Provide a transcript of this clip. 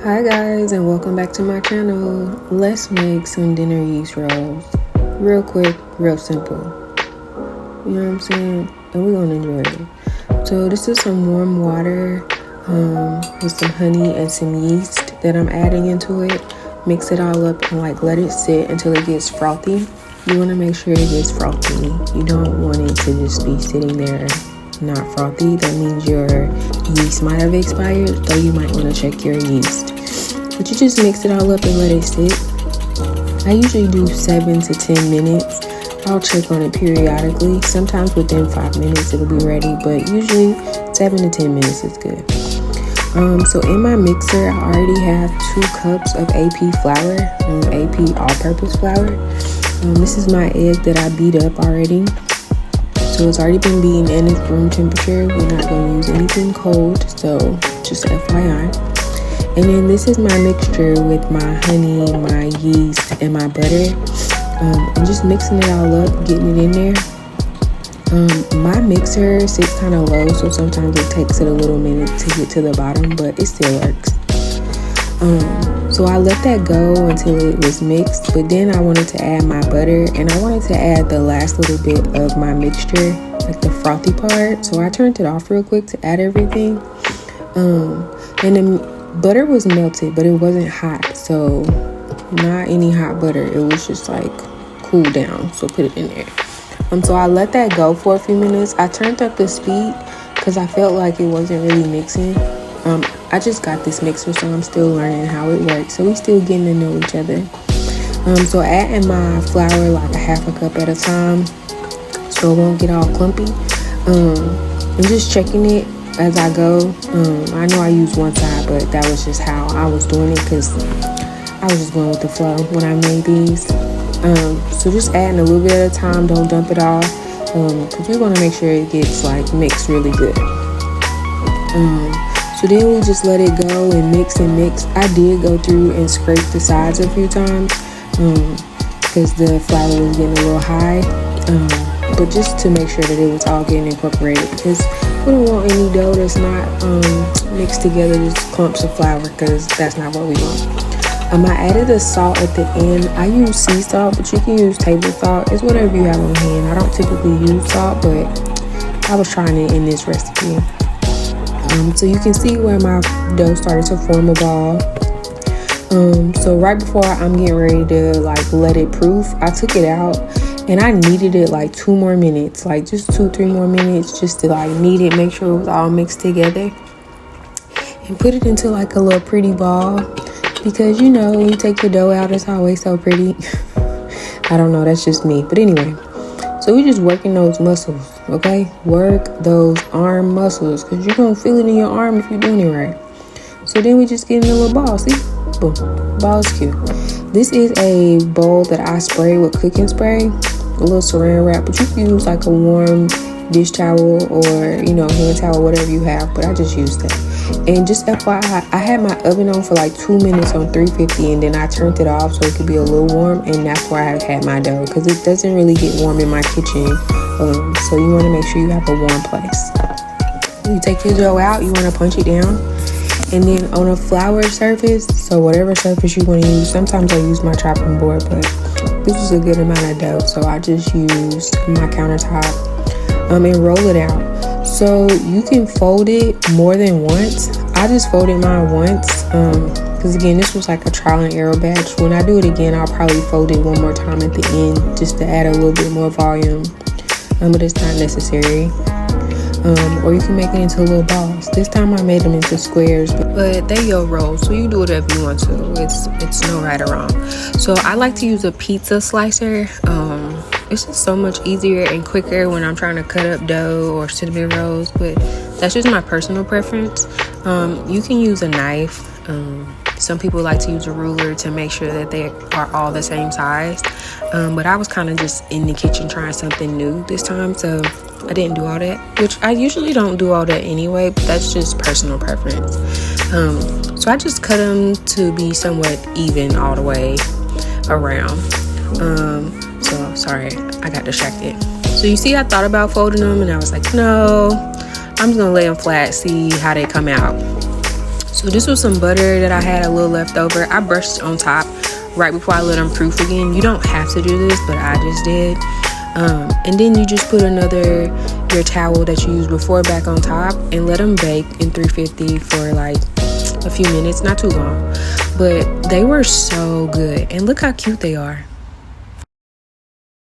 Hi guys, and welcome back to my channel. Let's make some dinner yeast rolls. Real quick, real simple. You know what I'm saying? And we're gonna enjoy it. So this is some warm water with some honey and some yeast that I'm adding into it. Mix it all up and let it sit until it gets frothy. You want to make sure it gets frothy. You don't want it to just be sitting there not frothy. That means your yeast might have expired, so you might want to check your yeast. But you just mix it all up and let it sit. I usually do 7 to 10 minutes. I'll check on it periodically. Sometimes within 5 minutes it'll be ready, but usually 7 to 10 minutes is good. So in my mixer, I already have 2 cups of AP flour, AP all-purpose flour. This is my egg that I beat up already. So it's already been beaten and it's room temperature. We're not going to use anything cold, so just FYI. And then this is my mixture with my honey, my yeast, and my butter. I'm just mixing it all up, getting it in there. My mixer sits kind of low, so sometimes it takes it a little minute to get to the bottom, but it still works. So I let that go until it was mixed, but then I wanted to add my butter, and I wanted to add the last little bit of my mixture, like the frothy part. So I turned it off real quick to add everything. And the butter was melted, but it wasn't hot, so not any hot butter. It was just like cool down, so put it in there. So I let that go for a few minutes. I turned up the speed because I felt like it wasn't really mixing. I just got this mixer, so I'm still learning how it works. So we still getting to know each other. So adding my flour like a half a cup at a time, so it won't get all clumpy. I'm just checking it as I go. I know I use one side, but that was just how I was doing it because I was just going with the flow when I made these. So just adding a little bit at a time, don't dump it all, because we want to make sure it gets like mixed really good. So then we just let it go and mix and mix. I did go through and scrape the sides a few times because the flour was getting a little high, but just to make sure that it was all getting incorporated, because we don't want any dough that's not mixed together, just clumps of flour, because that's not what we want. I added the salt at the end. I use sea salt, but you can use table salt. It's whatever you have on hand. I don't typically use salt, but I was trying it in this recipe. So you can see where my dough started to form a ball. So right before I'm getting ready to let it proof, I took it out and I kneaded it 2 more minutes, just 2-3 more minutes, just to knead it, make sure it was all mixed together, and put it into a little pretty ball. Because when you take your dough out, it's always so pretty. I don't know, that's just me. But anyway, so we're just working those muscles, okay? Work those arm muscles, because you're going to feel it in your arm if you're doing it right. So then we just get in a little ball, see? Boom, ball is cute. This is a bowl that I spray with cooking spray, a little saran wrap, but you can use a warm dish towel or, hand towel, whatever you have, but I just use that. And just FYI, I had my oven on for 2 minutes on 350, and then I turned it off so it could be a little warm, and that's where I had my dough, because it doesn't really get warm in my kitchen. So you want to make sure you have a warm place. You take your dough out, you want to punch it down, and then on a flour surface, so whatever surface you want to use. Sometimes I use my chopping board, but this is a good amount of dough, so I just use my countertop and roll it out. So you can fold it more than once. I just folded mine once because again, this was a trial and error batch. When I do it again, I'll probably fold it one more time at the end just to add a little bit more volume, but it's not necessary. Or you can make it into little balls. This time I made them into squares, but they your rolls, so you do whatever you want to. It's no right or wrong. So I like to use a pizza slicer. It's just so much easier and quicker when I'm trying to cut up dough or cinnamon rolls, but that's just my personal preference. You can use a knife. Some people like to use a ruler to make sure that they are all the same size, but I was kind of just in the kitchen trying something new this time, so I didn't do all that, which I usually don't do all that anyway, but that's just personal preference. So I just cut them to be somewhat even all the way around. So sorry, I got distracted. So you see, I thought about folding them and I was like, no, I'm just gonna lay them flat, see how they come out. So this was some butter that I had a little left over. I brushed on top right before I let them proof again. You don't have to do this, but I just did. And then you just put your towel that you used before back on top and let them bake in 350 for like a few minutes, not too long. But they were so good, and look how cute they are.